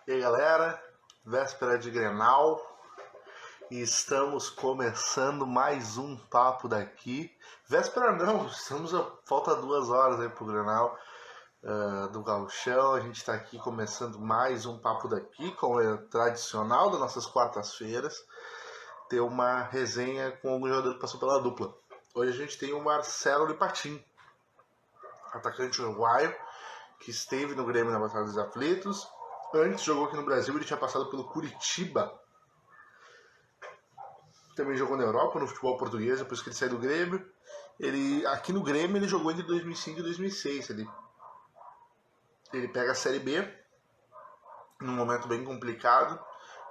E aí, galera, véspera de Grenal e estamos começando mais um papo daqui. Véspera não, falta 2 horas aí pro Grenal do Gauchão. A gente está aqui começando mais um papo daqui, como é tradicional das nossas quartas-feiras, ter uma resenha com algum jogador que passou pela dupla. Hoje a gente tem o Marcelo Lipatin, atacante uruguaio, que esteve no Grêmio na Batalha dos Aflitos. Antes jogou aqui no Brasil, ele tinha passado pelo Curitiba. Também jogou na Europa, no futebol português, depois que ele saiu do Grêmio. Aqui no Grêmio ele jogou entre 2005 e 2006. Ele pega a Série B, num momento bem complicado.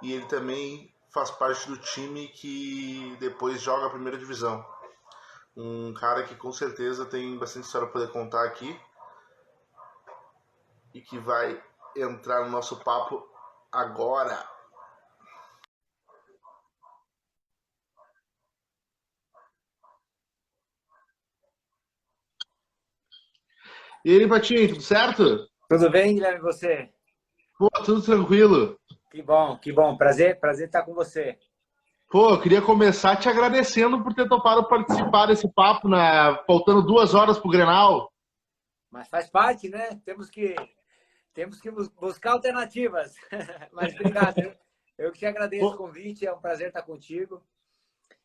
E ele também faz parte do time que depois joga a primeira divisão. Um cara que com certeza tem bastante história para poder contar aqui. E que vai entrar no nosso papo agora. E aí, Patinho, tudo certo? Tudo bem, Guilherme, e você? Pô, tudo tranquilo. Que bom, que bom. Prazer estar com você. Pô, eu queria começar te agradecendo por ter topado participar desse papo, faltando 2 horas pro Grenal. Mas faz parte, né? Temos que buscar alternativas. Mas obrigado. Eu que te agradeço o convite, é um prazer estar contigo.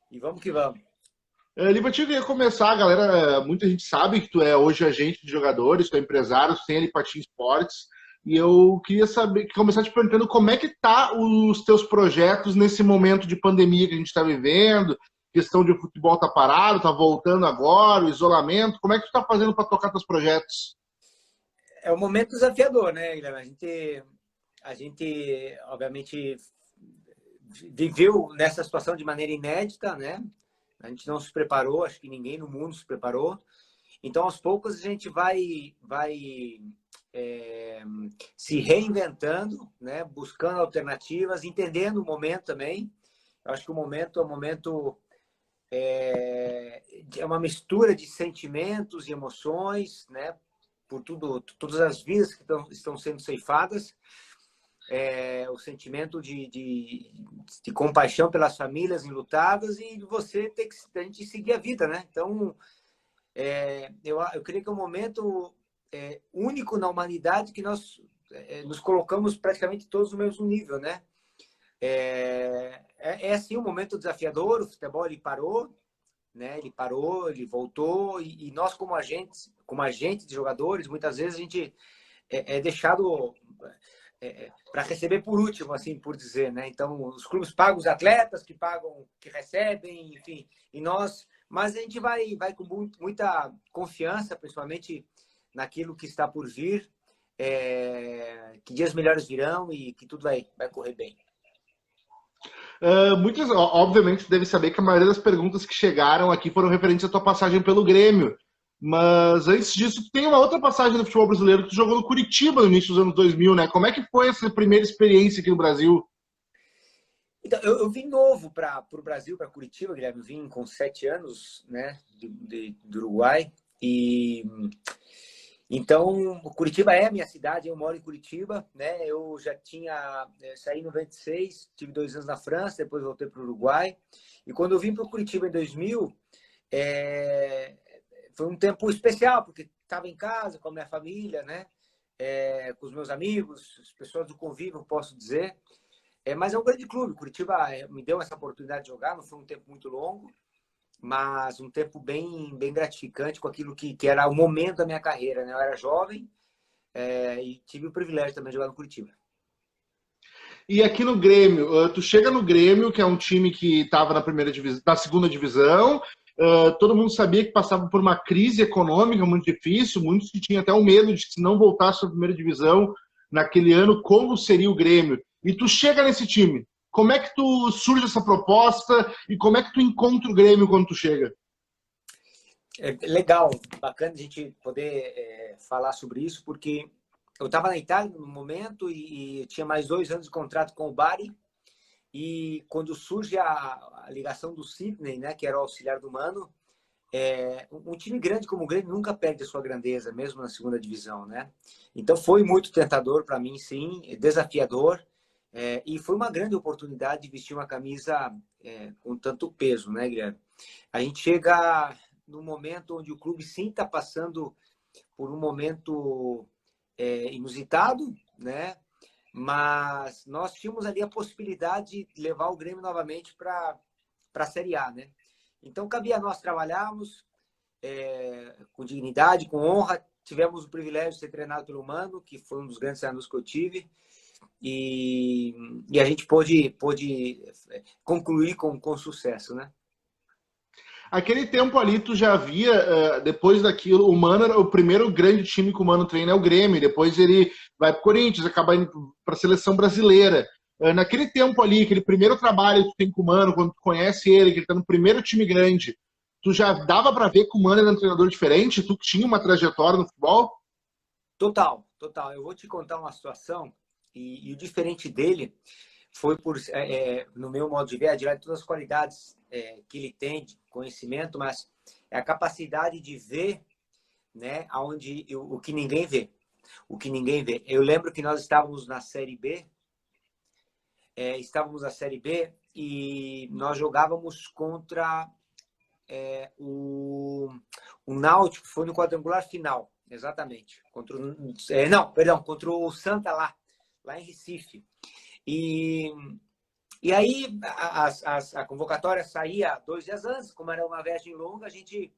E vamos que vamos. Lipatinho, eu queria começar, galera. Muita gente sabe que tu é hoje agente de jogadores, tu é empresário, tu tem a Lipatin Sports. E eu queria começar te perguntando como é que tá os teus projetos nesse momento de pandemia que a gente está vivendo, questão de futebol tá parado, tá voltando agora, o isolamento. Como é que tu tá fazendo para tocar teus projetos? É um momento desafiador, né, Guilherme? A gente, obviamente, viveu nessa situação de maneira inédita, né? A gente não se preparou, acho que ninguém no mundo se preparou. Então, aos poucos, a gente vai se reinventando, né? Buscando alternativas, entendendo o momento também. Eu acho que o momento é uma mistura de sentimentos e emoções, né? Por todas as vidas que estão sendo ceifadas. O sentimento de compaixão pelas famílias enlutadas e você a gente seguir a vida, né? Então, eu creio que é um momento único na humanidade que nós nos colocamos praticamente todos no mesmo nível, né? Assim um momento desafiador. O futebol ele parou, né? Ele voltou e nós como agentes de jogadores, muitas vezes a gente é deixado para receber por último, assim por dizer, né? Então os clubes pagam os atletas, que recebem, enfim, mas a gente vai com muita confiança, principalmente naquilo que está por vir, que dias melhores virão e que tudo vai correr bem. Muitas, obviamente, você deve saber que a maioria das perguntas que chegaram aqui foram referentes à tua passagem pelo Grêmio. Mas antes disso, tu tem uma outra passagem no futebol brasileiro que tu jogou no Curitiba no início dos anos 2000, né? Como é que foi essa primeira experiência aqui no Brasil? Então, eu vim novo para o Brasil, para Curitiba, Guilherme. Eu vim com 7 anos, né, do Uruguai. Então, Curitiba é a minha cidade, eu moro em Curitiba, né? Eu já saí em 96, tive 2 anos na França, depois voltei para o Uruguai. E quando eu vim para o Curitiba em 2000, foi um tempo especial, porque estava em casa com a minha família, né? Com os meus amigos, as pessoas do convívio, posso dizer. Mas é um grande clube. Curitiba me deu essa oportunidade de jogar, não foi um tempo muito longo, mas um tempo bem gratificante com aquilo que era o momento da minha carreira, né? Eu era jovem e tive o privilégio também de jogar no Curitiba. E aqui no Grêmio, tu chega no Grêmio, que é um time que estava na segunda divisão, todo mundo sabia que passava por uma crise econômica muito difícil, muitos que tinham até o medo de que se não voltasse à primeira divisão naquele ano, como seria o Grêmio. E tu chega nesse time. Como é que tu surge essa proposta e como é que tu encontra o Grêmio quando tu chega? Legal, bacana a gente poder falar sobre isso, porque eu estava na Itália no momento e tinha mais 2 anos de contrato com o Bari. E quando surge a ligação do Sidney, né, que era o auxiliar do Mano, Um time grande como o Grêmio nunca perde a sua grandeza, mesmo na segunda divisão, né? Então foi muito tentador para mim, sim, desafiador, e foi uma grande oportunidade de vestir uma camisa com tanto peso, né, Guilherme? A gente chega no momento onde o clube sim está passando por um momento inusitado, né? Mas nós tínhamos ali a possibilidade de levar o Grêmio novamente para a Série A, né? Então, cabia a nós trabalharmos com dignidade, com honra. Tivemos o privilégio de ser treinado pelo Mano, que foi um dos grandes treinadores que eu tive, e a gente pôde concluir com sucesso, né? Aquele tempo ali, tu já via, depois daquilo, o Mano, o primeiro grande time que o Mano treina é o Grêmio, depois ele vai pro Corinthians, acaba indo pra seleção brasileira. Naquele tempo ali, aquele primeiro trabalho que tu tem com o Mano, quando tu conhece ele, que ele tá no primeiro time grande, tu já dava para ver que o Mano era um treinador diferente? Tu tinha uma trajetória no futebol? Total, total. Eu vou te contar uma situação, e o diferente dele foi no meu modo de ver, admirar todas as qualidades que ele tem de conhecimento, mas é a capacidade de ver, né, o que ninguém vê. O que ninguém vê. Eu lembro que nós estávamos na Série B, e nós jogávamos contra o Náutico, foi no quadrangular final, exatamente. Contra o Santa lá em Recife. E aí a convocatória saía 2 dias antes, como era uma viagem longa, a gente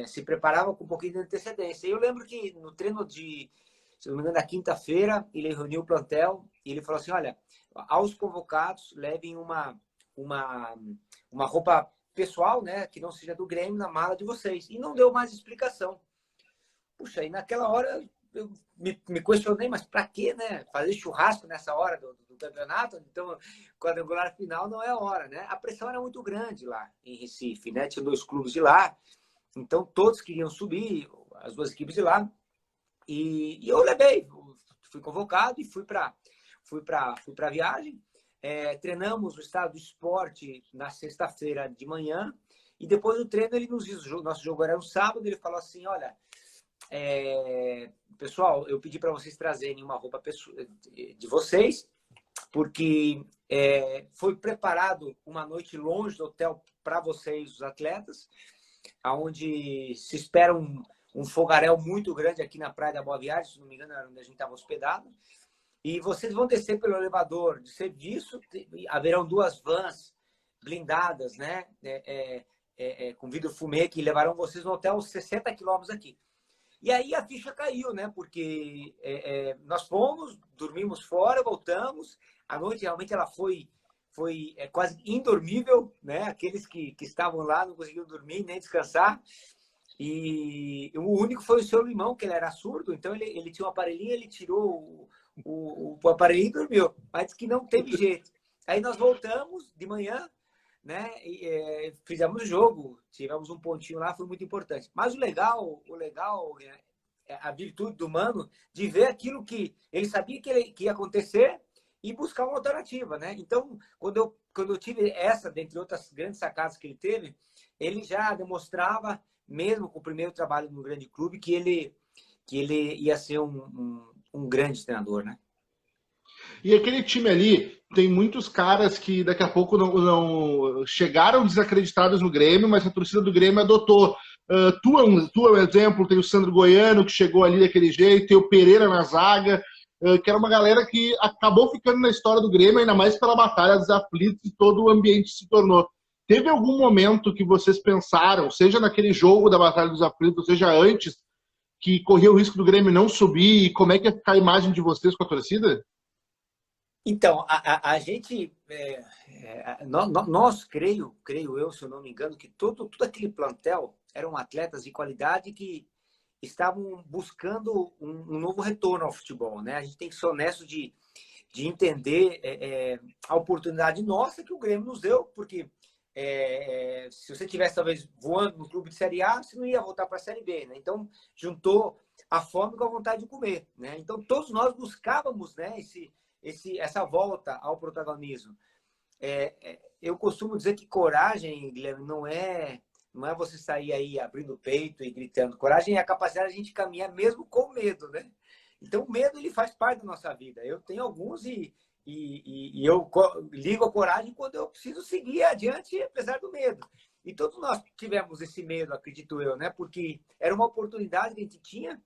se preparava com um pouquinho de antecedência. E eu lembro que no treino se não me engano, na quinta-feira, ele reuniu o plantel e ele falou assim, olha, aos convocados, levem uma roupa pessoal, né, que não seja do Grêmio, na mala de vocês. E não deu mais explicação. Puxa, e naquela hora eu me questionei, mas para quê, né? Fazer churrasco nessa hora do campeonato? Então, quadrangular final não é a hora, né? A pressão era muito grande lá em Recife, né? Tinha 2 clubes de lá, então todos queriam subir, as 2 equipes de lá. E eu fui convocado e fui para a viagem. Treinamos o estado do esporte na sexta-feira de manhã, e depois do treino ele nos disse, nosso jogo era no sábado, ele falou assim, olha, pessoal, eu pedi para vocês trazerem uma roupa de vocês, porque foi preparado uma noite longe do hotel para vocês, os atletas, onde se espera um fogaréu muito grande aqui na Praia da Boa Viagem, se não me engano, era onde a gente estava hospedado. E vocês vão descer pelo elevador de serviço, haverão 2 vans blindadas, né? Com vidro fumê, que levarão vocês no hotel 60 quilômetros aqui. E aí a ficha caiu, né? Porque nós fomos, dormimos fora, voltamos. A noite realmente ela foi quase indormível, né? Aqueles que estavam lá não conseguiam dormir nem descansar. E o único foi o seu Limão, que ele era surdo, então ele tinha um aparelhinho, ele tirou o aparelhinho e dormiu. Mas que não teve jeito. Aí nós voltamos de manhã, né? E, fizemos o jogo, tivemos um pontinho lá, foi muito importante. Mas o legal é a virtude do Mano de ver aquilo que ele sabia que ia acontecer e buscar uma alternativa, né? Então, quando eu tive essa, dentre outras grandes sacadas que ele teve, ele já demonstrava, mesmo com o primeiro trabalho no grande clube, que ele ia ser um grande treinador, né? E aquele time ali tem muitos caras que daqui a pouco não chegaram desacreditados no Grêmio, mas a torcida do Grêmio adotou. Tu é um exemplo, tem o Sandro Goiano, que chegou ali daquele jeito, tem o Pereira na zaga, que era uma galera que acabou ficando na história do Grêmio, ainda mais pela Batalha dos Aflitos e todo o ambiente se tornou. Teve algum momento que vocês pensaram, seja naquele jogo da Batalha dos Aflitos, seja antes, que corria o risco do Grêmio não subir, e como é que ia ficar a imagem de vocês com a torcida? Então, a gente, nós creio eu, se eu não me engano, que todo aquele plantel eram atletas de qualidade que estavam buscando um novo retorno ao futebol, né? A gente tem que ser honesto de entender a oportunidade nossa que o Grêmio nos deu, porque se você tivesse talvez voando no clube de Série A, você não ia voltar para a Série B, né? Então, juntou a fome com a vontade de comer, né? Então, todos nós buscávamos, né, essa volta ao protagonismo. Eu costumo dizer que coragem, Guilherme, não é não é você sair aí abrindo o peito e gritando. Coragem é a capacidade de a gente caminhar mesmo com medo, né? Então, o medo, ele faz parte da nossa vida. Eu tenho alguns e eu ligo a coragem quando eu preciso seguir adiante, apesar do medo. E todos nós tivemos esse medo, acredito eu, né? Porque era uma oportunidade que a gente tinha.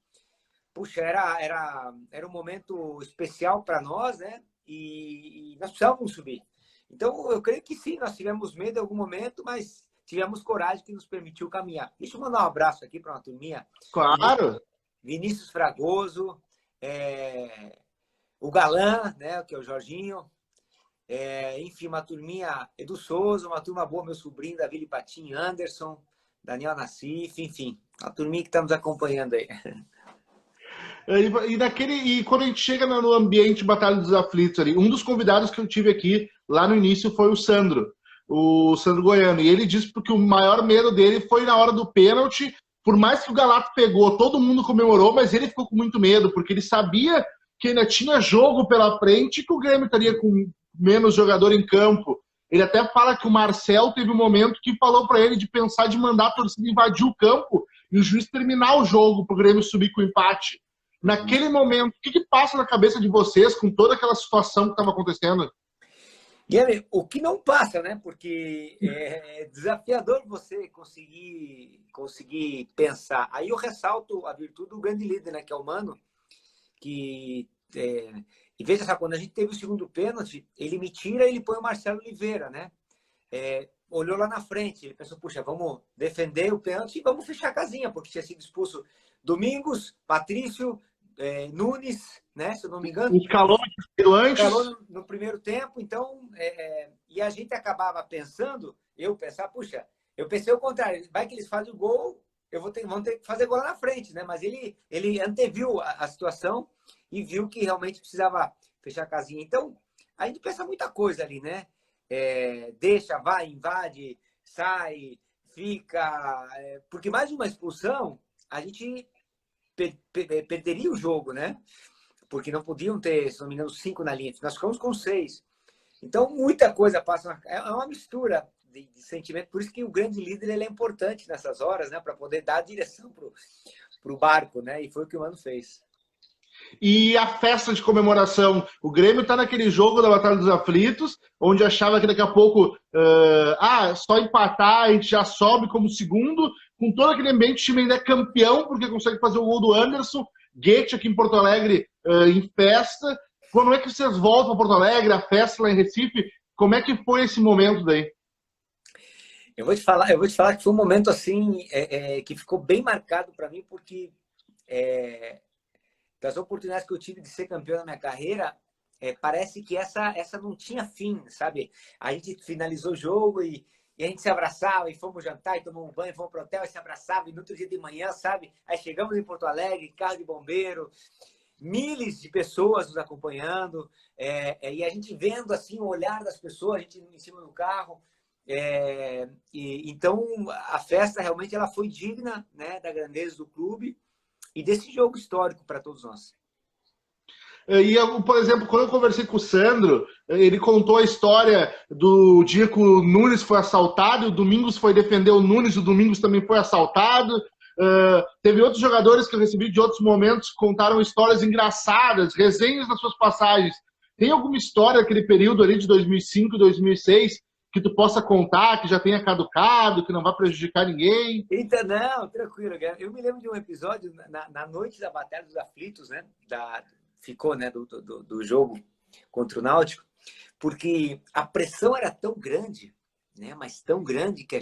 Puxa, era um momento especial para nós, né? E nós precisávamos subir. Então, eu creio que sim, nós tivemos medo em algum momento, mas tivemos coragem que nos permitiu caminhar. Deixa eu mandar um abraço aqui para uma turminha. Claro! Vinícius Fragoso, o Galã, né, que é o Jorginho, enfim, uma turminha, Edu Souza, uma turma boa, meu sobrinho, Davi Patim, Anderson, Daniel Nassif, enfim, uma turminha que está nos acompanhando aí. E quando a gente chega no ambiente Batalha dos Aflitos ali, um dos convidados que eu tive aqui lá no início foi o Sandro Goiano, e ele disse que o maior medo dele foi na hora do pênalti. Por mais que o Galato pegou, todo mundo comemorou, mas ele ficou com muito medo, porque ele sabia que ainda tinha jogo pela frente e que o Grêmio estaria com menos jogador em campo. Ele até fala que o Marcel teve um momento que falou para ele de pensar de mandar a torcida invadir o campo e o juiz terminar o jogo para o Grêmio subir com o empate. Naquele momento, o que passa na cabeça de vocês com toda aquela situação que estava acontecendo? Guilherme, o que não passa, né? Porque é desafiador você conseguir pensar. Aí eu ressalto a virtude do grande líder, né? Que é o Mano, que... e veja só, quando a gente teve o segundo pênalti, ele me tira e ele põe o Marcelo Oliveira, né? Olhou lá na frente, ele pensou, puxa, vamos defender o pênalti e vamos fechar a casinha, porque tinha sido expulso Domingos, Patrício, Nunes, né? Se eu não me engano. Escalou no primeiro tempo, então, e a gente acabava pensando, eu pensei o contrário, vai que eles fazem o gol, vão ter que fazer gol lá na frente, né? Mas ele anteviu a situação e viu que realmente precisava fechar a casinha. Então, a gente pensa muita coisa ali, né? Deixa, vai, invade, sai, fica... porque mais uma expulsão, a gente perderia o jogo, né? Porque não podiam ter, se não me engano, 5 na linha. Nós ficamos com 6. Então, muita coisa passa. É uma mistura de sentimento. Por isso que o grande líder ele é importante nessas horas, né? Para poder dar a direção para o barco, né? E foi o que o Mano fez. E a festa de comemoração. O Grêmio está naquele jogo da Batalha dos Aflitos, onde achava que daqui a pouco, só empatar, a gente já sobe como segundo. Com todo aquele ambiente, o time ainda é campeão, porque consegue fazer o gol do Anderson. Goethe aqui em Porto Alegre em festa. Quando é que vocês voltam a Porto Alegre, a festa lá em Recife? Como é que foi esse momento daí? Eu vou te falar que foi um momento assim que ficou bem marcado para mim, porque das oportunidades que eu tive de ser campeão na minha carreira, parece que essa não tinha fim, sabe? A gente finalizou o jogo e a gente se abraçava e fomos jantar e tomamos um banho, fomos pro hotel e se abraçava, e no outro dia de manhã, sabe? Aí chegamos em Porto Alegre, carro de bombeiro, milhares de pessoas nos acompanhando, e a gente vendo assim o olhar das pessoas, a gente em cima do carro. Então a festa realmente ela foi digna, né, da grandeza do clube e desse jogo histórico para todos nós. E, por exemplo, quando eu conversei com o Sandro, ele contou a história do dia que o Nunes foi assaltado, o Domingos foi defender o Nunes, o Domingos também foi assaltado. Teve outros jogadores que eu recebi de outros momentos que contaram histórias engraçadas, resenhas das suas passagens. Tem alguma história daquele período ali de 2005, 2006 que tu possa contar, que já tenha caducado, que não vai prejudicar ninguém? Então, não, tranquilo. Eu me lembro de um episódio na noite da Batalha dos Aflitos, né? Ficou, né, do jogo contra o Náutico, porque a pressão era tão grande, né? Mas tão grande que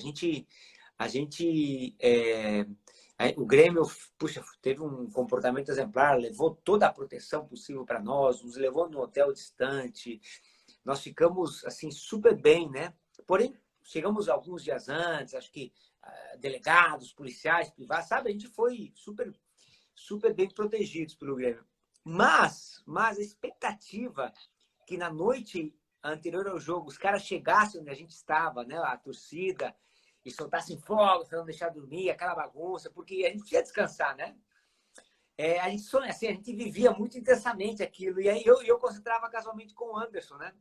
o Grêmio, puxa, teve um comportamento exemplar, levou toda a proteção possível para nós, nos levou num hotel distante, nós ficamos assim super bem, né? Porém, chegamos alguns dias antes, acho que delegados, policiais, privados, sabe? A gente foi super, super bem protegidos pelo Grêmio. Mas a expectativa que na noite anterior ao jogo os caras chegassem onde a gente estava, né? A torcida, e soltassem fogo, para não deixar dormir, aquela bagunça, porque a gente ia descansar, né? A gente sonha, assim, a gente vivia muito intensamente aquilo. E aí eu concentrava casualmente com o Anderson, né?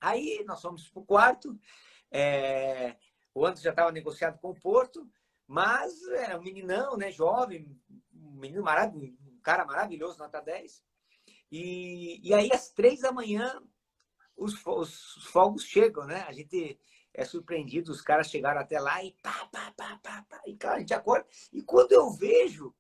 Aí nós fomos pro quarto, O Anderson já estava negociado com o Porto, mas era um meninão, né, jovem, um menino maravilhoso, um cara maravilhoso, nota 10. E aí, às 3 da manhã, os fogos chegam, né? A gente é surpreendido, os caras chegaram até lá e pá, pá, pá, pá, pá, e cara, a gente acorda. E quando eu vejo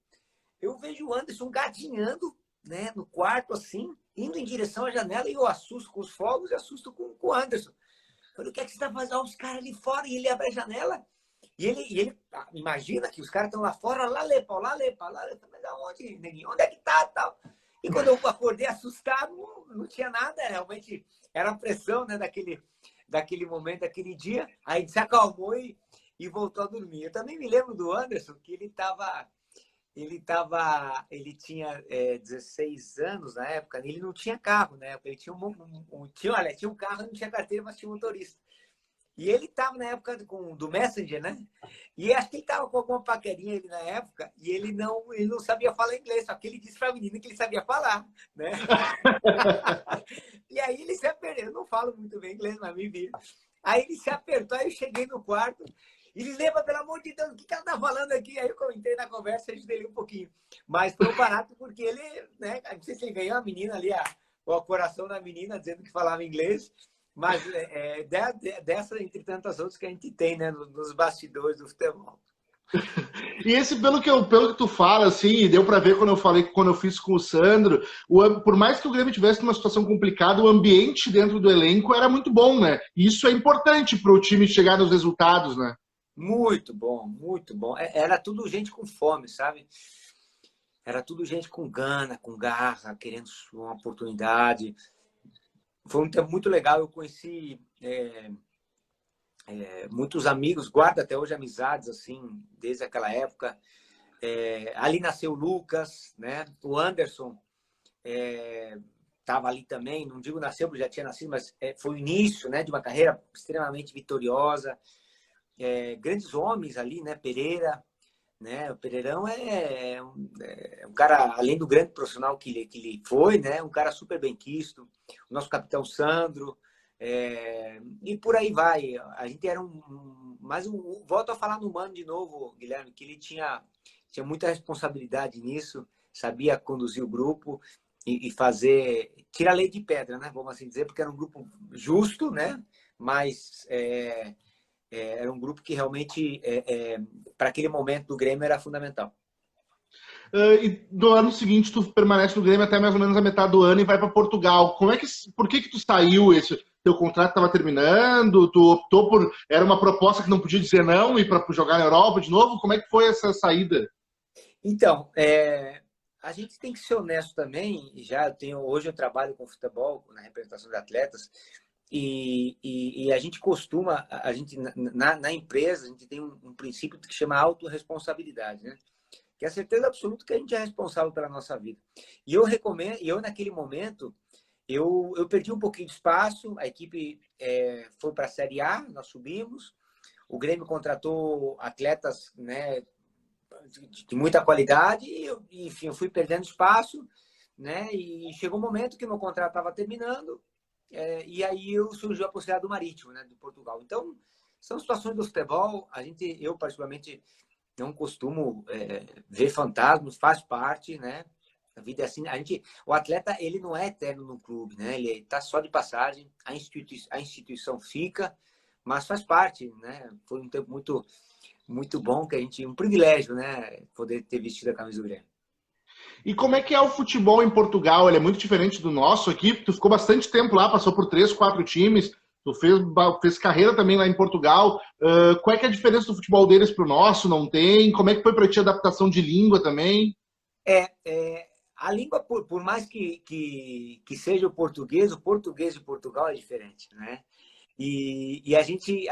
o Anderson gatinhando, né, no quarto, assim, indo em direção à janela, e eu assusto com os fogos e assusto com o Anderson. Eu falei, o que é que você está fazendo? Olha os caras ali fora, e ele abre a janela. E ele imagina que os caras estão lá fora, lá lepa, lá lepa, lá lepa. Mas aonde, neguinho? Onde é que tá? Tal? E quando eu acordei assustado, não tinha nada, realmente era a pressão, né, daquele momento, daquele dia. Aí a gente se acalmou e voltou a dormir. Eu também me lembro do Anderson, que ele tinha 16 anos na época, ele não tinha carro, né? Ele tinha tinha um carro, não tinha carteira, mas tinha um motorista. E ele estava na época do Messenger, né? E acho que ele estava com alguma paquerinha ali na época e ele não sabia falar inglês, só que ele disse para a menina que ele sabia falar, né? E aí ele se apertou. Eu não falo muito bem inglês, mas me vira. Aí ele se apertou, aí eu cheguei no quarto. Ele lembra, pelo amor de Deus, o que ela tá falando aqui? Aí eu entrei na conversa e ajudei ele um pouquinho. Mas foi um barato porque ele, né? Não sei se ele ganhou a menina ali, o coração da menina, dizendo que falava inglês. Mas dessa, entre tantas outras que a gente tem, né, nos bastidores do futebol. E esse, pelo que tu fala, assim, deu para ver quando eu fiz com o Sandro, por mais que o Grêmio tivesse uma situação complicada, o ambiente dentro do elenco era muito bom, né? E isso é importante para o time chegar nos resultados, né? Muito bom, muito bom. Era tudo gente com fome, sabe? Era tudo gente com gana, com garra, querendo uma oportunidade. Foi um tempo muito legal. Eu conheci muitos amigos, guardo até hoje amizades, assim, desde aquela época. Ali nasceu o Lucas, né? O Anderson estava ali também. Não digo nasceu, porque já tinha nascido, mas foi o início, né, de uma carreira extremamente vitoriosa. Grandes homens ali, né? Pereira, né? O Pereirão é um cara, além do grande profissional que ele foi, né? Um cara super bem quisto. O nosso capitão Sandro, e por aí vai. A gente era volto a falar no Mano de novo, Guilherme, que ele tinha muita responsabilidade nisso, sabia conduzir o grupo e fazer, tirar a lei de pedra, né? Vamos assim dizer, porque era um grupo justo, né? Mas era um grupo que realmente, para aquele momento do Grêmio, era fundamental. E do ano seguinte tu permanece no Grêmio até mais ou menos a metade do ano e vai para Portugal. Por que tu saiu? Teu contrato estava terminando? Tu optou por... Era uma proposta que não podia dizer não e para jogar na Europa de novo? Como é que foi essa saída? Então, a gente tem que ser honesto também. Hoje eu trabalho com futebol, na representação de atletas, e a gente costuma, na empresa, a gente tem um princípio que chama autorresponsabilidade, né? Que é a certeza absoluta que a gente é responsável pela nossa vida. E eu recomendo, naquele momento, eu perdi um pouquinho de espaço, a equipe foi para a Série A, nós subimos, o Grêmio contratou atletas, né, de muita qualidade, enfim, eu fui perdendo espaço, né, e chegou um momento que meu contrato estava terminando, e aí surgiu a possibilidade do Marítimo, né, de Portugal. Então, são situações do futebol, eu particularmente não costumo ver fantasmas, faz parte, né? A vida é assim. O atleta, ele não é eterno no clube, né? Ele está só de passagem, a instituição fica, mas faz parte, né? Foi um tempo muito, muito bom um privilégio, né? Poder ter vestido a camisa do Grêmio. E como é que é o futebol em Portugal? Ele é muito diferente do nosso aqui. Tu ficou bastante tempo lá, passou por 3, 4 times. Tu fez carreira também lá em Portugal. Qual é que é a diferença do futebol deles para o nosso? Não tem? Como é que foi para ti a adaptação de língua também? A língua, por mais que seja o português de Portugal é diferente, né? E a gente,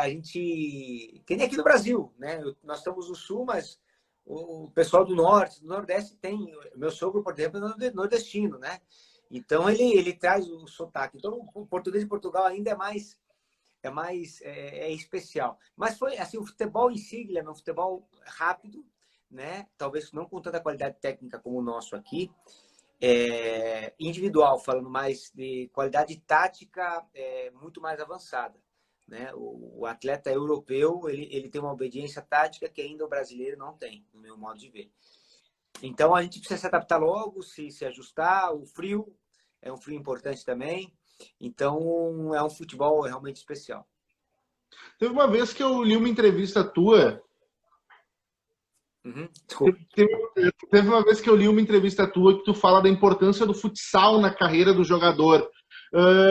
que nem aqui no Brasil, né? Nós estamos no sul, mas o pessoal do norte, do nordeste tem. Meu sogro, por exemplo, é nordestino, né? Então ele traz o sotaque. Então o português de Portugal ainda é especial. Mas foi assim, o futebol em si, Guilherme, é um futebol rápido, né? Talvez não com tanta qualidade técnica como o nosso aqui. Individual, falando mais de qualidade tática muito mais avançada. né? O atleta europeu, ele tem uma obediência tática que ainda o brasileiro não tem, no meu modo de ver. Então, a gente precisa se adaptar logo, se ajustar. O frio é um frio importante também. Então, é um futebol realmente especial. Teve uma vez que eu li uma entrevista tua. Desculpa. Teve uma vez que eu li uma entrevista tua que tu fala da importância do futsal na carreira do jogador.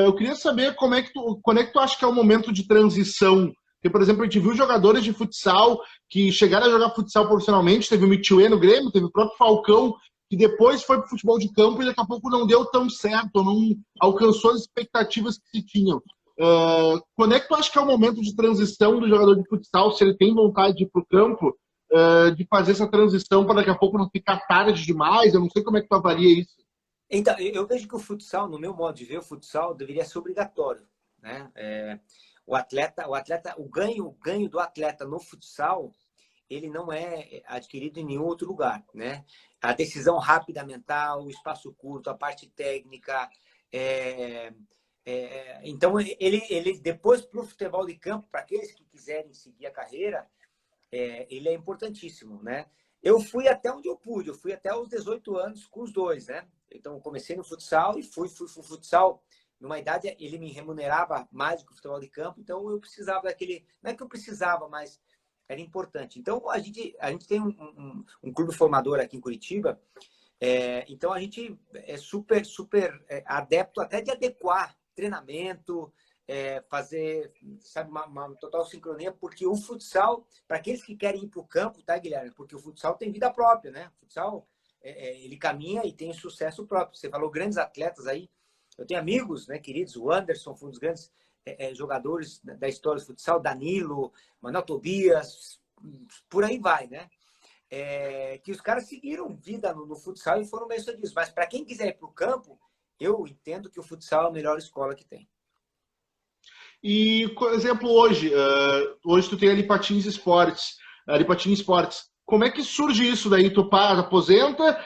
Eu queria saber quando é que tu acha que é o momento de transição. Porque, por exemplo, a gente viu jogadores de futsal que chegaram a jogar futsal profissionalmente. Teve o Michue no Grêmio, teve o próprio Falcão, que depois foi para o futebol de campo e daqui a pouco não deu tão certo, não alcançou as expectativas que se tinham. Quando é que tu acha que é o momento de transição do jogador de futsal, se ele tem vontade de ir para o campo, de fazer essa transição para daqui a pouco não ficar tarde demais? Eu não sei como é que tu avalia isso. Então, eu vejo que o futsal, no meu modo de ver, o futsal deveria ser obrigatório, né? O ganho do atleta no futsal, ele não é adquirido em nenhum outro lugar, né? A decisão rápida mental, o espaço curto, a parte técnica. Então, ele depois para o futebol de campo, para aqueles que quiserem seguir a carreira, ele é importantíssimo, né? Eu fui até onde eu pude, eu fui até os 18 anos com os dois, né? Então, eu comecei no futsal e fui futsal. Numa idade, ele me remunerava mais do que o futebol de campo, então eu precisava daquele... Não é que eu precisava, mas era importante. Então, a gente tem um clube formador aqui em Curitiba, então a gente é super adepto até de adequar treinamento, fazer, sabe, uma total sincronia, porque o futsal, para aqueles que querem ir para o campo, tá, Guilherme? Porque o futsal tem vida própria, né? O futsal, ele caminha e tem sucesso próprio. Você falou grandes atletas aí. Eu tenho amigos, né, queridos, o Anderson foi um dos grandes jogadores da história do futsal, Danilo, Manuel Tobias, por aí vai, né? Que os caras seguiram vida no futsal e foram bem sucedidos. Mas para quem quiser ir para o campo, eu entendo que o futsal é a melhor escola que tem. E, por exemplo, hoje tu tem a Lipatins Esportes, Como é que surge isso daí? Tu aposenta,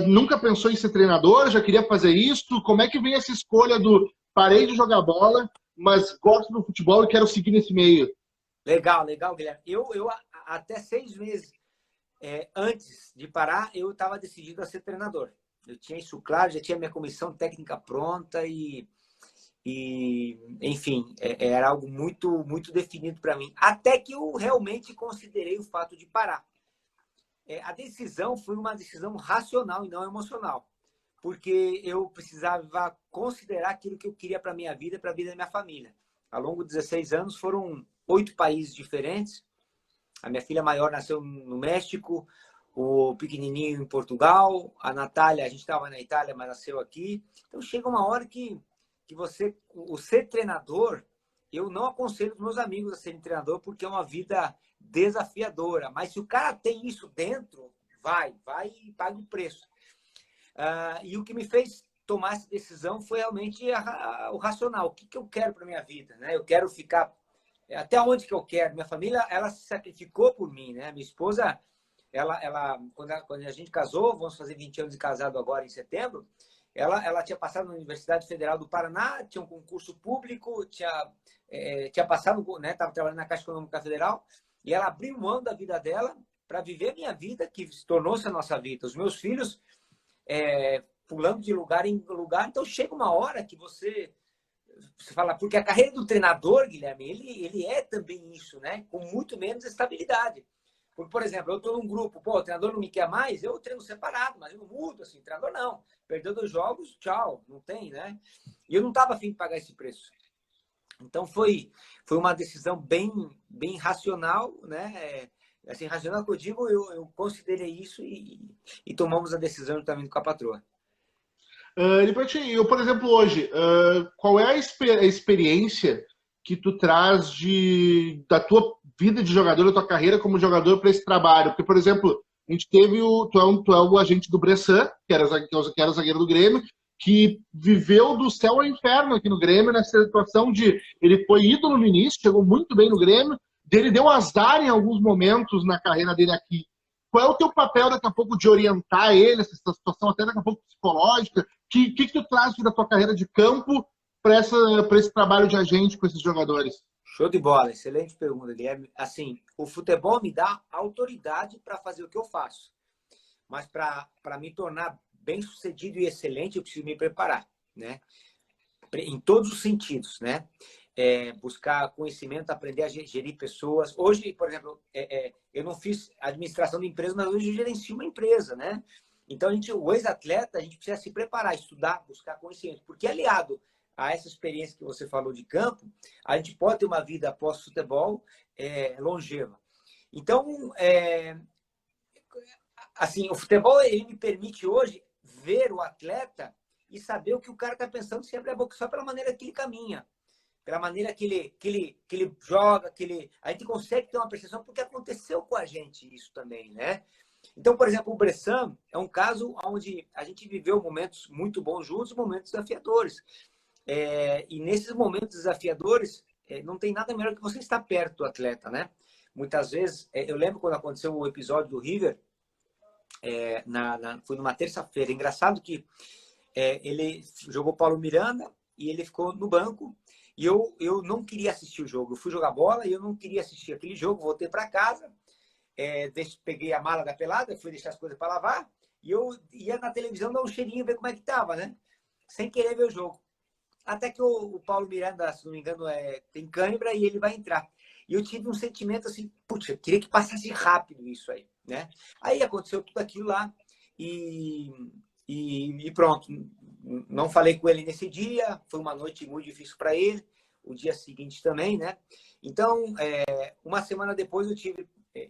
nunca pensou em ser treinador, já queria fazer isso? Como é que vem essa escolha do parei de jogar bola, mas gosto do futebol e quero seguir nesse meio? Legal, Guilherme. Eu até 6 meses antes de parar, eu estava decidido a ser treinador. Eu tinha isso claro, já tinha minha comissão técnica pronta e enfim, era algo muito, muito definido para mim. Até que eu realmente considerei o fato de parar. A decisão foi uma decisão racional e não emocional, porque eu precisava considerar aquilo que eu queria para a minha vida e para a vida da minha família. Ao longo de 16 anos, foram 8 países diferentes. A minha filha maior nasceu no México, o pequenininho em Portugal, a Natália, a gente estava na Itália, mas nasceu aqui. Então, chega uma hora que o ser treinador, eu não aconselho os meus amigos a serem treinador, porque é uma vida desafiadora. Mas se o cara tem isso dentro, vai e paga o preço. E o que me fez tomar essa decisão foi realmente o racional. O que eu quero para minha vida, né? Eu quero ficar até onde que eu quero. Minha família, ela se sacrificou por mim, né? Minha esposa, quando a gente casou, vamos fazer 20 anos de casado agora em setembro, ela tinha passado na Universidade Federal do Paraná, tinha um concurso público, tinha passado, né? Estava trabalhando na Caixa Econômica Federal, e ela abriu mão da vida dela para viver a minha vida, que tornou-se a nossa vida. Os meus filhos pulando de lugar em lugar. Então, chega uma hora que você fala, porque a carreira do treinador, Guilherme, ele é também isso, né? Com muito menos estabilidade. Porque, por exemplo, eu estou num grupo, o treinador não me quer mais, eu treino separado, mas eu não mudo, assim, treinador não. Perdeu 2 jogos, tchau, não tem, né? E eu não estava afim de pagar esse preço. Então, foi uma decisão bem racional, né? Assim, racional que eu digo, eu considerei isso e tomamos a decisão juntamente com a patroa. Eu, por exemplo, hoje, qual é a experiência que tu traz da tua vida de jogador, da tua carreira como jogador para esse trabalho? Porque, por exemplo, a gente teve tu é o agente do Bressan, que era zagueiro do Grêmio, que viveu do céu ao inferno aqui no Grêmio, nessa situação de ele foi ídolo no início, chegou muito bem no Grêmio, ele deu azar em alguns momentos na carreira dele aqui. Qual é o teu papel daqui a pouco de orientar ele, essa situação até daqui a pouco psicológica? O que tu traz da tua carreira de campo para esse trabalho de agente com esses jogadores? Show de bola, excelente pergunta, Guilherme. Assim, o futebol me dá autoridade para fazer o que eu faço, mas para me tornar bem-sucedido e excelente, eu preciso me preparar, né? Em todos os sentidos, né? Buscar conhecimento, aprender a gerir pessoas. Hoje, por exemplo, eu não fiz administração de empresa, mas hoje eu gerencio uma empresa, né? Então, o ex-atleta, a gente precisa se preparar, estudar, buscar conhecimento, porque aliado a essa experiência que você falou de campo, a gente pode ter uma vida pós-futebol longeva. Então, assim, o futebol ele me permite hoje ver o atleta e saber o que o cara está pensando se abre a boca só pela maneira que ele caminha, pela maneira que ele joga, a gente consegue ter uma percepção porque aconteceu com a gente isso também, né? Então, por exemplo, o Bressan é um caso onde a gente viveu momentos muito bons juntos, momentos desafiadores. E nesses momentos desafiadores, não tem nada melhor que você estar perto do atleta, né? Muitas vezes, eu lembro quando aconteceu o episódio do River, foi numa terça-feira. Engraçado que ele jogou Paulo Miranda e ele ficou no banco e eu não queria assistir o jogo. Eu fui jogar bola e eu não queria assistir aquele jogo. Voltei para casa, peguei a mala da pelada, fui deixar as coisas para lavar e eu ia na televisão dar um cheirinho, ver como é que tava, né? Sem querer ver o jogo. Até que o Paulo Miranda, se não me engano, tem cãibra e ele vai entrar. E eu tive um sentimento assim, putz, eu queria que passasse rápido isso aí, né? Aí aconteceu tudo aquilo lá e pronto. Não falei com ele nesse dia, foi uma noite muito difícil para ele, o dia seguinte também, né? Então, uma semana depois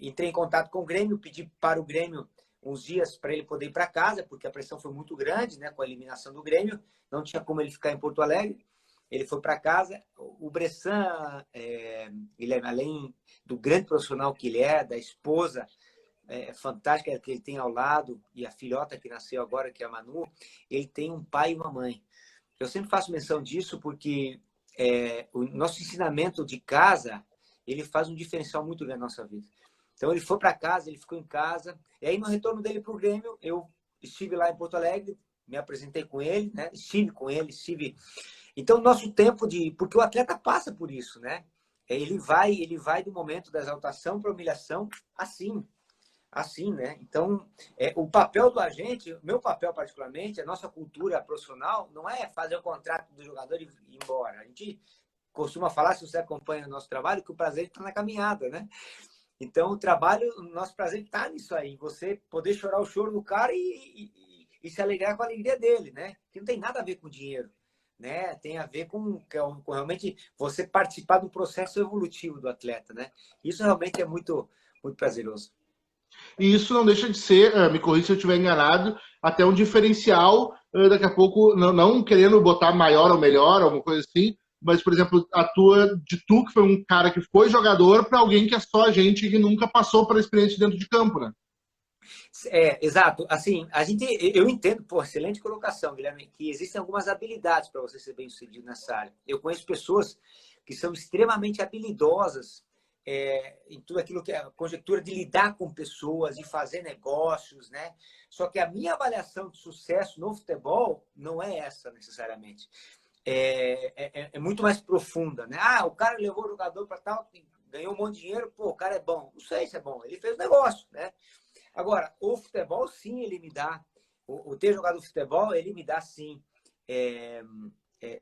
entrei em contato com o Grêmio, pedi para o Grêmio uns dias para ele poder ir para casa, porque a pressão foi muito grande, né, com a eliminação do Grêmio, não tinha como ele ficar em Porto Alegre. Ele foi para casa. O Bressan, ele, além do grande profissional que ele da esposa fantástica que ele tem ao lado, e a filhota que nasceu agora, que é a Manu, ele tem um pai e uma mãe. Eu sempre faço menção disso porque o nosso ensinamento de casa, ele faz um diferencial muito grande na nossa vida. Então, ele foi para casa, ele ficou em casa. E aí, no retorno dele para o Grêmio, eu estive lá em Porto Alegre, me apresentei com ele, né? Estive com ele, Então, nosso tempo porque o atleta passa por isso, né? Ele vai do momento da exaltação para a humilhação assim, né? Então, o papel do agente, meu papel particularmente, a nossa cultura profissional, não é fazer o contrato do jogador e ir embora. A gente costuma falar, se você acompanha o nosso trabalho, que o prazer está na caminhada, né? Então, o nosso prazer está nisso aí, você poder chorar o choro do cara e se alegrar com a alegria dele, né? Que não tem nada a ver com dinheiro, né? Tem a ver com realmente você participar do processo evolutivo do atleta, né? Isso realmente é muito, muito prazeroso. E isso não deixa de ser, me corrija se eu estiver enganado, até um diferencial, daqui a pouco, não querendo botar maior ou melhor, alguma coisa assim, mas, por exemplo, tu, que foi um cara que foi jogador, para alguém que é só gente que nunca passou pela experiência dentro de campo, né? Exato. Assim, eu entendo, excelente colocação, Guilherme, que existem algumas habilidades para você ser bem-sucedido nessa área. Eu conheço pessoas que são extremamente habilidosas em tudo aquilo que é a conjectura de lidar com pessoas e fazer negócios, né? Só que a minha avaliação de sucesso no futebol não é essa necessariamente. É muito mais profunda, né? O cara levou o jogador para tal, ganhou um monte de dinheiro, o cara é bom. Não sei se é bom, ele fez o negócio, né? Agora, o futebol, sim, ele me dá, o ter jogado futebol, ele me dá, sim,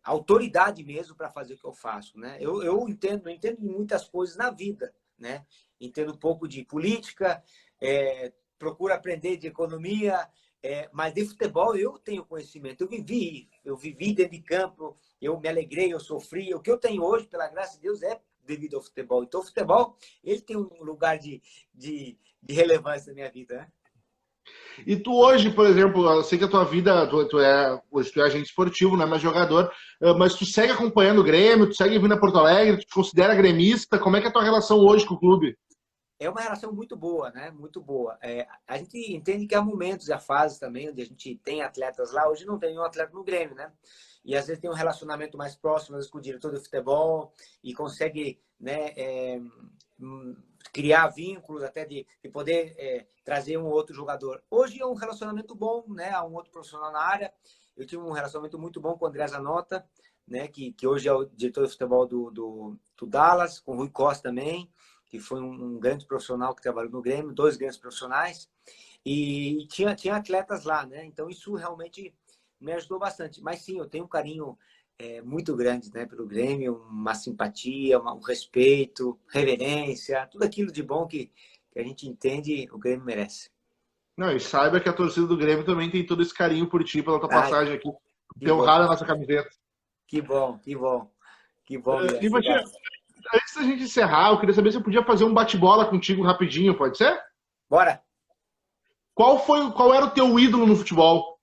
autoridade mesmo para fazer o que eu faço, né? Eu entendo de muitas coisas na vida, né? Entendo um pouco de política, procuro aprender de economia, mas de futebol eu tenho conhecimento. Eu vivi dentro de campo, eu me alegrei, eu sofri. O que eu tenho hoje, pela graça de Deus, é devido ao futebol. Então, o futebol, ele tem um lugar de relevância na minha vida, né? E tu hoje, por exemplo, eu sei que a tua vida, hoje tu é agente esportivo, não é mais jogador, mas tu segue acompanhando o Grêmio, tu segue vindo a Porto Alegre, tu te considera gremista, como é que é a tua relação hoje com o clube? É uma relação muito boa, né? Muito boa. A gente entende que há momentos e há fases também onde a gente tem atletas lá. Hoje não tem nenhum atleta no Grêmio, né? E às vezes tem um relacionamento mais próximo, às vezes, com o diretor do futebol e consegue, né, criar vínculos até de poder trazer um outro jogador. Hoje é um relacionamento bom, né? Há um outro profissional na área. Eu tive um relacionamento muito bom com o André Zanota, né, que hoje é o diretor de futebol do Dallas, com o Rui Costa também, que foi um grande profissional que trabalhou no Grêmio, 2 grandes profissionais, e tinha atletas lá, né? Então isso realmente me ajudou bastante. Mas sim, eu tenho um carinho muito grande, né, pelo Grêmio, uma simpatia, um respeito, reverência, tudo aquilo de bom que a gente entende o Grêmio merece. Não, e saiba que a torcida do Grêmio também tem todo esse carinho por ti, pela tua Ah, passagem aqui. que Tem bom, honrado a nossa camiseta. que bom, que bom, que bom, Guilherme. E, Batia, Obrigado. antes da gente encerrar, eu queria saber se eu podia fazer um bate-bola contigo rapidinho, pode ser? Bora! Qual era o teu ídolo no futebol?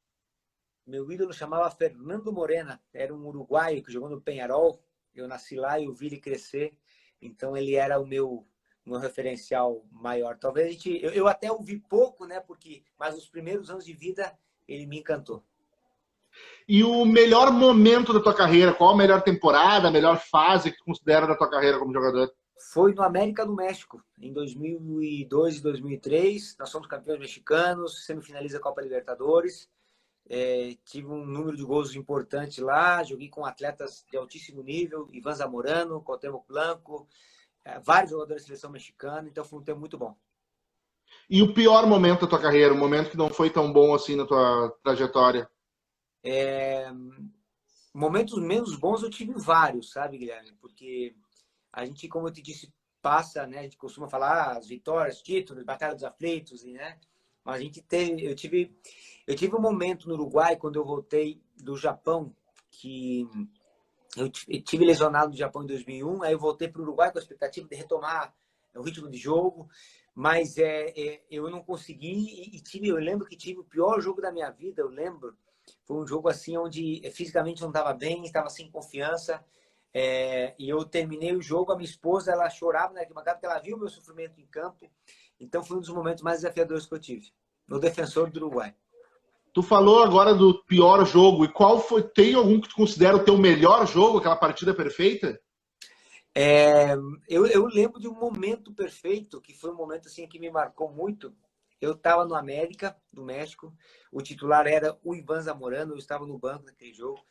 Meu ídolo chamava Fernando Morena, era um uruguaio que jogou no Peñarol. Eu nasci lá e eu vi ele crescer, então ele era o meu referencial maior. Talvez eu até o vi pouco, né? Mas os primeiros anos de vida ele me encantou. E o melhor momento da tua carreira? Qual a melhor temporada, a melhor fase que tu considera da tua carreira como jogador? Foi no América do México, em 2002 e 2003. Nós somos campeões mexicanos, semifinaliza a Copa Libertadores. Tive um número de gols importante lá, joguei com atletas de altíssimo nível, Ivan Zamorano, Cuauhtémoc Blanco, vários jogadores da seleção mexicana, então foi um tempo muito bom. E o pior momento da tua carreira, o momento que não foi tão bom assim na tua trajetória? Momentos menos bons eu tive vários, sabe, Guilherme? Porque a gente, como eu te disse, passa, né? A gente costuma falar as vitórias, títulos, batalha dos aflitos, né? Mas eu tive um momento no Uruguai quando eu voltei do Japão que eu tive lesionado no Japão em 2001, aí eu voltei para o Uruguai com a expectativa de retomar o ritmo de jogo, mas eu não consegui eu lembro que tive o pior jogo da minha vida, eu lembro. Foi um jogo assim onde fisicamente não estava bem, estava sem confiança, e eu terminei o jogo, a minha esposa, ela chorava na arquibancada porque ela viu o meu sofrimento em campo, então foi um dos momentos mais desafiadores que eu tive, no Defensor do Uruguai. Tu falou agora do pior jogo, e qual foi? Tem algum que tu considera o teu melhor jogo, aquela partida perfeita? Eu lembro de um momento perfeito, que foi um momento assim que me marcou muito. Eu estava no América, do México, o titular era o Ivan Zamorano, eu estava no banco naquele jogo.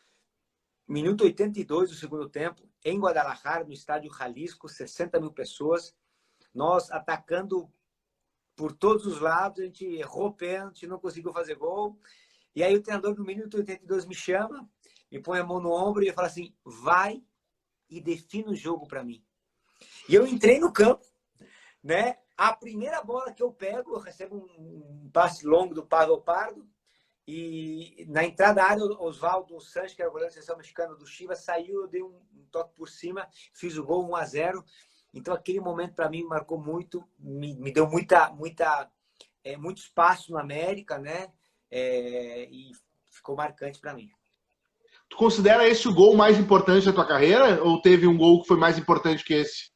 Minuto 82 do segundo tempo, em Guadalajara, no estádio Jalisco, 60 mil pessoas, nós atacando por todos os lados, a gente errou pênalti, não conseguiu fazer gol. E aí o treinador do minuto 82 me chama, me põe a mão no ombro e fala assim, vai e define o jogo para mim. E eu entrei no campo, né? A primeira bola que eu pego, eu recebo um passe longo do Pavel Pardo, e na entrada da área, o Osvaldo Sanches, que era o goleiro da seleção mexicana do Chivas, saiu, eu dei um toque por cima, fiz o gol 1-0. Então aquele momento para mim marcou muito, me deu muito espaço na América, né? E ficou marcante para mim. Tu considera esse o gol mais importante da tua carreira? Ou teve um gol que foi mais importante que esse?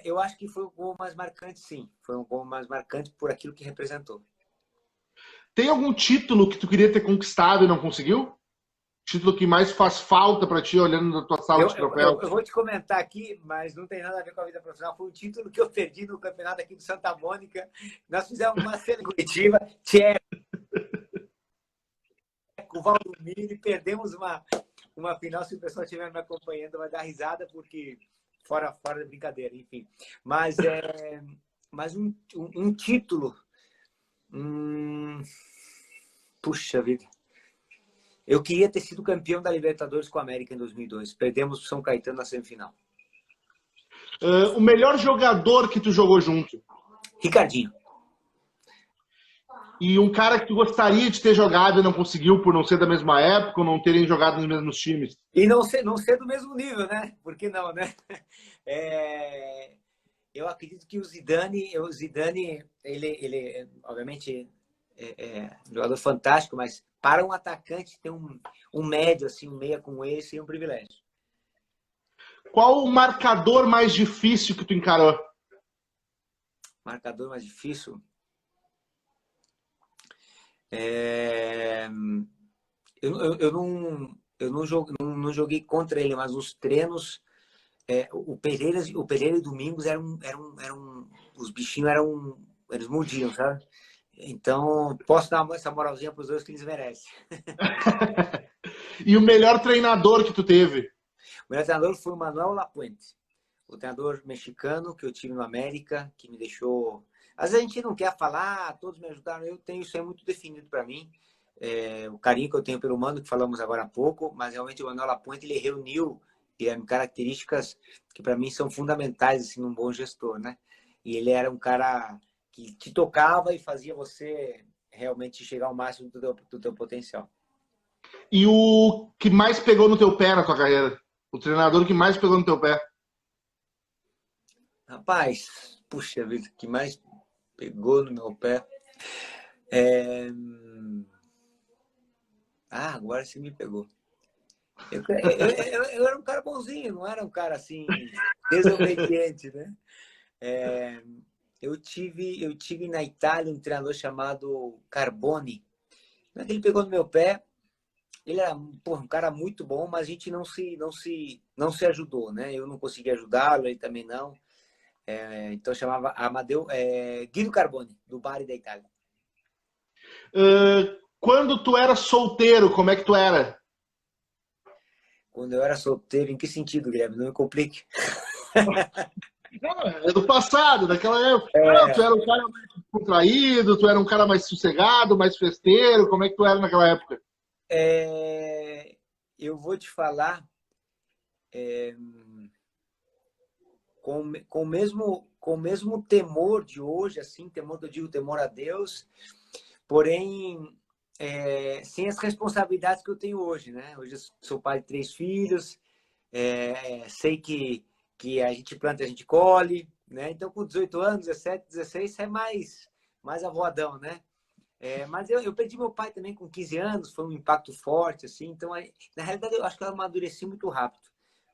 Eu acho que foi o gol mais marcante, sim. Foi um gol mais marcante por aquilo que representou. Tem algum título que tu queria ter conquistado e não conseguiu? Título que mais faz falta para ti, olhando na tua sala de troféus? Eu vou te comentar aqui, mas não tem nada a ver com a vida profissional. Foi um título que eu perdi no campeonato aqui de Santa Mônica. Nós fizemos uma cena coletiva, Tcheco, Valdomiro, e perdemos uma final. Se o pessoal estiver me acompanhando, vai dar risada, porque fora da brincadeira, enfim. Mas um título. Puxa vida. Eu queria ter sido campeão da Libertadores com a América em 2002. Perdemos o São Caetano na semifinal. O melhor jogador que tu jogou junto? Ricardinho. E um cara que tu gostaria de ter jogado e não conseguiu por não ser da mesma época ou não terem jogado nos mesmos times? E não ser do mesmo nível, né? Por que não, né? Eu acredito que o Zidane, ele obviamente um jogador fantástico, mas para um atacante ter um médio, assim, um meia com ele, seria um privilégio. Qual o marcador mais difícil que tu encarou? Marcador mais difícil? Eu não joguei contra ele, mas os treinos, o Pereira e Domingos os bichinhos eles mordiam, sabe? Então, posso dar essa moralzinha para os dois que eles merecem. E o melhor treinador que tu teve? O meu treinador foi o Manuel Lapuente, o treinador mexicano que eu tive no América, que me deixou... Às vezes a gente não quer falar, todos me ajudaram, eu tenho isso aí muito definido para mim, o carinho que eu tenho pelo Mano, que falamos agora há pouco, mas realmente o Manuel Lapuente, ele reuniu características que para mim são fundamentais assim, num bom gestor, né? E ele era um cara que te tocava e fazia você realmente chegar ao máximo do teu potencial. E o que mais pegou no teu pé na tua carreira? O treinador que mais pegou no teu pé? Rapaz, puxa vida, o que mais pegou no meu pé? Agora você me pegou. Eu era um cara bonzinho, não era um cara assim, desobediente, né? Eu tive na Itália um treinador chamado Carboni. Não é que ele pegou no meu pé, ele era um cara muito bom, mas a gente não se ajudou, né? Eu não consegui ajudá-lo, ele também não. Então chamava Guido Carboni, do Bari da Itália. Quando tu era solteiro, como é que tu era? Quando eu era solteiro, em que sentido, Guilherme? Não me complique. É do passado, daquela época. Não, tu era um cara mais contraído, tu era um cara mais sossegado, mais festeiro. Como é que tu era naquela época? Eu vou te falar com o mesmo temor de hoje, assim, temor que eu digo, temor a Deus, porém sem as responsabilidades que eu tenho hoje, né? Hoje eu sou pai de 3 filhos, sei que a gente planta, a gente colhe, né? Então, com 18 anos, 17, 16, é mais avoadão, né? Mas eu perdi meu pai também com 15 anos, foi um impacto forte, assim. Então, na realidade, eu acho que eu amadureci muito rápido.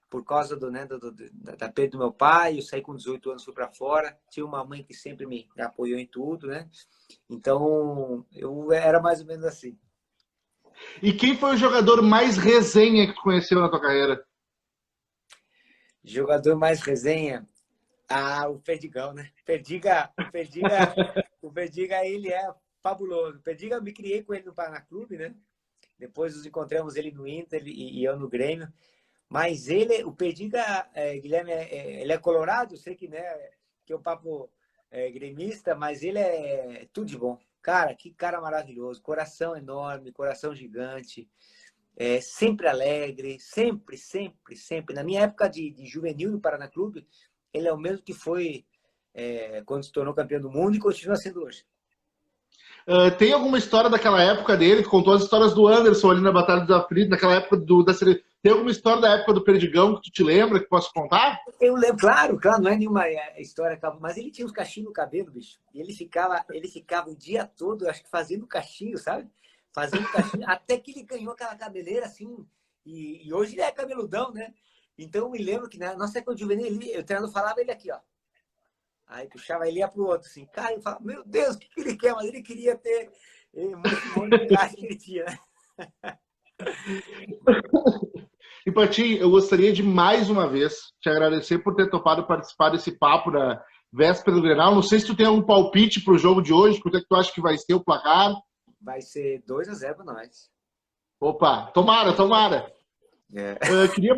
Por causa da perda do meu pai, eu saí com 18 anos, fui para fora. Tinha uma mãe que sempre me apoiou em tudo, né? Então, eu era mais ou menos assim. E quem foi o jogador mais resenha que tu conheceu na tua carreira? Jogador mais resenha? O Perdigão, né? O Perdiga, ele é fabuloso. O Perdiga, me criei com ele no Paraná Clube, né? Depois nos encontramos ele no Inter e eu no Grêmio. Mas o Perdiga, Guilherme, ele é colorado, sei que, né, que é um papo gremista, mas ele é tudo de bom. Cara, que cara maravilhoso. Coração enorme, coração gigante. Sempre alegre, sempre, sempre, sempre. Na minha época de juvenil no Paraná Clube, ele é o mesmo que foi quando se tornou campeão do mundo e continua sendo hoje. Tem alguma história daquela época dele? Tu contou as histórias do Anderson ali na Batalha dos Aflitos, naquela época da seleção. Tem alguma história da época do Perdigão que tu te lembra, que posso contar? Eu lembro, claro, não é nenhuma história, mas ele tinha uns cachinhos no cabelo, bicho. E ele ficava o dia todo, acho que fazendo cachinho, sabe? Fazendo cachinho, até que ele ganhou aquela cabeleira assim. E hoje ele é cabeludão, né? Então eu me lembro que na nossa época de juvenil, o treinador falava ele aqui, ó. Aí puxava ele ia pro outro, assim. Cara, eu falava, meu Deus, o que ele quer? Mas ele queria ter esse monte de gasto que ele tinha, né? E Patinho, eu gostaria de mais uma vez te agradecer por ter topado participar desse papo na véspera do Grenal. Não sei se tu tem algum palpite para o jogo de hoje, quanto é que tu acha que vai ser o placar? Vai ser 2-0 para nós. Opa, tomara, tomara. É. Eu queria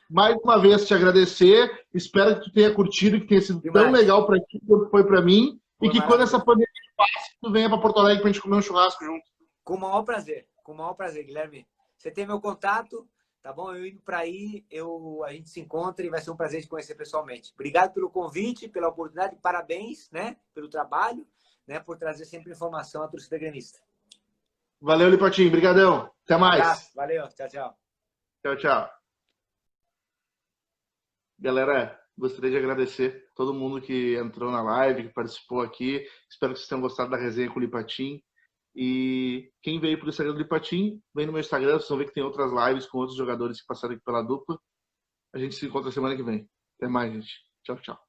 mais uma vez te agradecer. Espero que tu tenha curtido, que tenha sido tão legal para ti quanto foi para mim. E que quando essa pandemia passe, tu venha para Porto Alegre para a gente comer um churrasco junto. Com o maior prazer, Guilherme. Você tem meu contato, tá bom? Eu indo para aí, a gente se encontra e vai ser um prazer te conhecer pessoalmente. Obrigado pelo convite, pela oportunidade, parabéns, né, pelo trabalho, né, por trazer sempre informação à torcida gremista. Valeu, Lipatinho. Obrigadão. Até mais. Abraço. Valeu. Tchau, tchau. Tchau, tchau. Galera, gostaria de agradecer todo mundo que entrou na live, que participou aqui. Espero que vocês tenham gostado da resenha com o Lipatinho. E quem veio pro Instagram do Lipatinho, vem no meu Instagram, vocês vão ver que tem outras lives com outros jogadores que passaram aqui pela dupla. A gente se encontra semana que vem. Até mais, gente. Tchau, tchau.